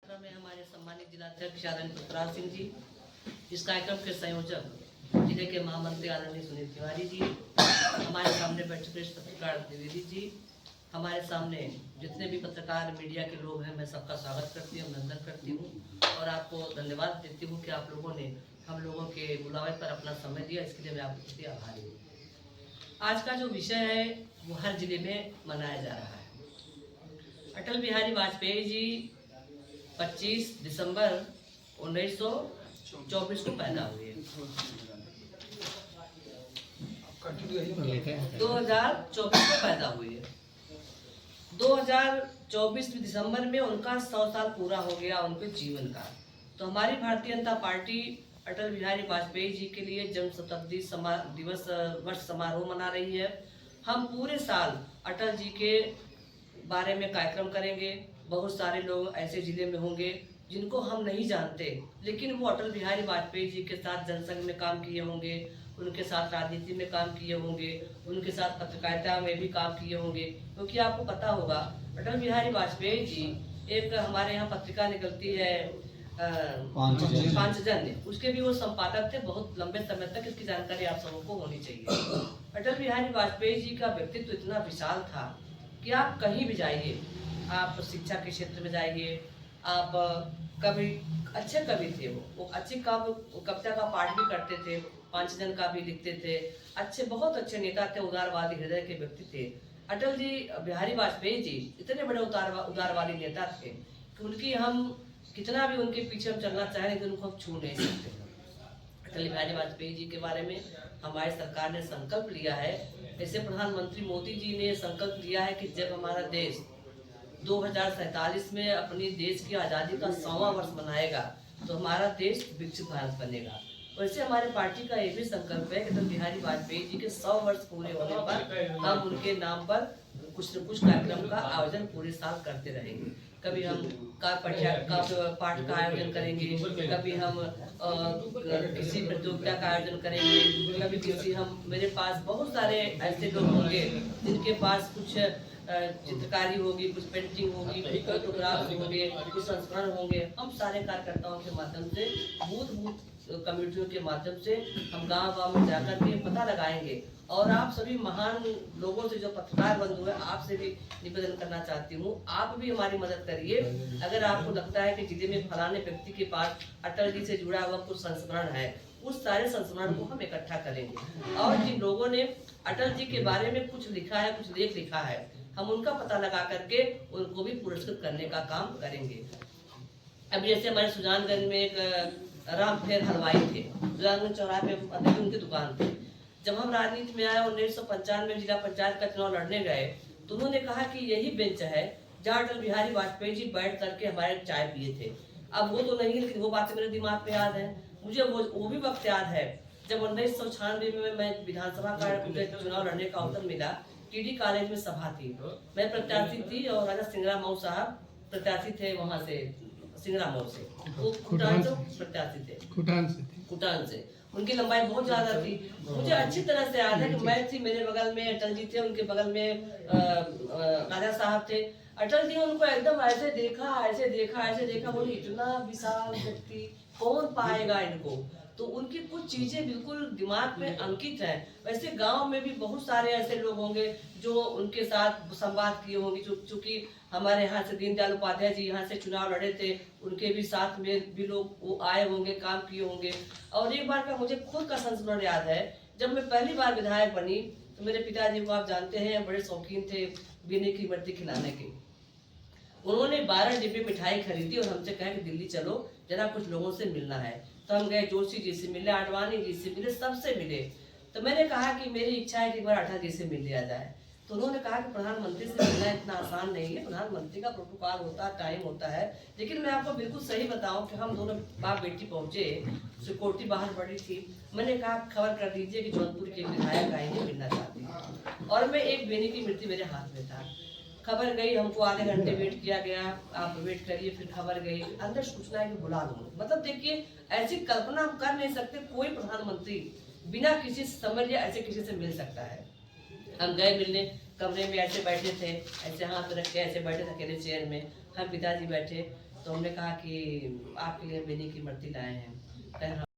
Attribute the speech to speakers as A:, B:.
A: कार्यक्रम में हमारे सम्मानित जिलाध्यक्ष आदरणीय पुष्पराज सिंह जी, इस कार्यक्रम के संयोजक जिले के महामंत्री आदरणीय सुनील तिवारी जी, हमारे सामने बैठे प्रेस पत्रकार द्विवेदी जी, हमारे सामने जितने भी पत्रकार मीडिया के लोग हैं, मैं सबका स्वागत करती हूँ, अभिनंदन करती हूँ और आपको धन्यवाद देती हूँ कि आप लोगों ने हम लोगों के बुलावे पर अपना समय दिया। इसके लिए मैं आपके प्रति आभारी हूँ। आज का जो विषय है वो हर जिले में मनाया जा रहा है। अटल बिहारी वाजपेयी जी 25 दिसंबर 1924 को पैदा हुए। 2024 में पैदा हुए। 2024 दिसंबर में उनका 100 साल पूरा हो गया उनके जीवन का। तो हमारी भारतीय जनता पार्टी अटल बिहारी वाजपेयी जी के लिए जन्म शताब्दी दिवस वर्ष समारोह मना रही है। हम पूरे साल अटल जी के बारे में कार्यक्रम करेंगे। बहुत सारे लोग ऐसे जिले में होंगे जिनको हम नहीं जानते, लेकिन वो अटल बिहारी वाजपेयी जी के साथ जनसंघ में काम किए होंगे, उनके साथ राजनीति में काम किए होंगे, उनके साथ पत्रकारिता में भी काम किए होंगे। क्योंकि आपको पता होगा अटल बिहारी वाजपेयी जी, एक हमारे यहाँ पत्रिका निकलती है पांचजन्य, उसके भी वो संपादक थे। बहुत लंबे समय तक इसकी जानकारी आप सबको होनी चाहिए। अटल बिहारी वाजपेयी जी का व्यक्तित्व इतना विशाल था कि आप कहीं भी जाइए, आप शिक्षा के क्षेत्र में जाइए, आप कवि, अच्छे कवि थे वो अच्छी कविता का पाठ भी करते थे, पांचजन का भी लिखते थे, अच्छे बहुत अच्छे नेता थे, उदारवादी हृदय के व्यक्ति थे। अटल जी बिहारी वाजपेयी जी इतने बड़े उदारवादी नेता थे कि उनकी हम कितना भी उनके पीछे हम चलना चाहें लेकिन उनको हम छू नहीं सकते। अटल बिहारी वाजपेयी जी के बारे में हमारी सरकार ने संकल्प लिया है। ऐसे प्रधानमंत्री मोदी जी ने संकल्प लिया है कि जब हमारा देश 2047 में अपनी देश की आज़ादी का 100वां वर्ष मनाएगा तो हमारा देश विकसित भारत बनेगा। वैसे हमारे पार्टी का ये भी संकल्प है कि अटल बिहारी वाजपेयी जी के 100 वर्ष पूरे होने पर हम उनके नाम पर कुछ न कुछ कार्यक्रम का आयोजन पूरे साल करते रहेंगे। कभी हम पाठ का आयोजन करेंगे, कभी हम किसी प्रतियोगिता का आयोजन करेंगे, कभी किसी मेरे पास बहुत सारे ऐसे लोग होंगे जिनके पास कुछ चित्रकारी होगी, कुछ पेंटिंग होगी, कुछ फोटोग्राफ होंगे, कुछ संस्मरण होंगे। हम सारे कार्यकर्ताओं के माध्यम से, बूथ कमेटियों के माध्यम से हम गांव में जाकर के पता लगाएंगे। और आप सभी महान लोगों से, जो पत्रकार बंधु है, आपसे भी निवेदन करना चाहती हूँ, आप भी हमारी मदद करिए। अगर आपको लगता है कि जिले में फलाने व्यक्ति के पास अटल जी से जुड़ा हुआ कुछ संस्मरण है, उस सारे संस्मरण को हम इकट्ठा करेंगे। और जिन लोगों ने अटल जी के बारे में कुछ लिखा है, कुछ लेख लिखा है, हम उनका पता लगा करके उनको भी पुरस्कृत करने का काम करेंगे। अब जैसे हमारे सुजानगंज में एक राम फेर हलवाई थे, सुजानगंज चौराहे पे उनकी दुकान थी। जब हम राजनीति में आए 1995 में जिला पंचायत का चुनाव लड़ने गए तो उन्होंने कहा कि यही बेंच है जहाँ अटल बिहारी वाजपेयी जी बैठ करके हमारे चाय पिए थे। अब वो तो नहीं, लेकिन वो बातें मेरे दिमाग में याद है। मुझे वो भी वक्त याद है जब 1996 में मैं विधानसभा का चुनाव लड़ने का अवसर मिला। टीडी कॉलेज में सभा थी, मैं प्रत्याशी थी और राजा सिंगरा मऊ साहब प्रत्याशी थे, वहां से सिंगरा मऊ से, वो कुटान से प्रत्याशी थे, कुटान से। उनकी लंबाई बहुत ज्यादा थी। मुझे अच्छी तरह से याद है कि मैं थी, मेरे बगल में अटल जी थे, उनके बगल में राजा साहब थे। अटल जी उनको एकदम ऐसे देखा, ऐसे देखा, ऐसे देखा, बोले इतना विशाल व्यक्ति कौन पाएगा इनको। तो उनकी कुछ चीजें बिल्कुल दिमाग में अंकित हैं। वैसे गांव में भी बहुत सारे ऐसे लोग होंगे जो उनके साथ संवाद किए होंगे। चूंकि हमारे यहाँ से दीनदयाल उपाध्याय जी यहाँ से चुनाव लड़े थे, उनके भी साथ में भी लोग वो आए होंगे, काम किए होंगे। और एक बार का मुझे खुद का संस्मरण याद है, जब मैं पहली बार विधायक बनी तो मेरे पिताजी को आप जानते हैं बड़े शौकीन थे बीने की इमरती खिलाने के। उन्होंने 12 डिब्बे मिठाई खरीदी और हमसे कहा कि दिल्ली चलो, जरा कुछ लोगों से मिलना है। तो हम गए, जोशी जी से मिले, आडवाणी जी से मिले, सबसे मिले। तो मैंने कहा कि मेरी इच्छा है कि एक बार अटल जी से मिल लिया जाए। तो उन्होंने कहा कि प्रधानमंत्री से मिलना इतना आसान नहीं है, प्रधानमंत्री का प्रोटोकॉल होता है, टाइम होता है। लेकिन मैं आपको बिल्कुल सही बताऊं कि हम दोनों बाप बेटी पहुंचे, सिक्योरिटी बाहर पड़ी थी। मैंने कहा खबर कर दीजिए कि जौनपुर के विधायक आएंगे, मिलना चाहती हूँ। और मैं एक बेनी की मृत्यु मेरे हाथ में था। खबर गई, हमको आधे घंटे वेट किया गया, आप वेट करिए, फिर खबर गई, अंदर सूचना है कि बुला दूंगा। मतलब देखिए, ऐसी कल्पना हम कर नहीं सकते कोई प्रधानमंत्री बिना किसी समझ या ऐसे किसी से मिल सकता है। हम गए मिलने, कमरे में ऐसे बैठे थे, ऐसे हाथ रख के ऐसे बैठे थे अकेले चेयर में, हम पिताजी बैठे। तो हमने कहा कि आपके लिए हम बेनी की मूर्ति लाए हैं। कह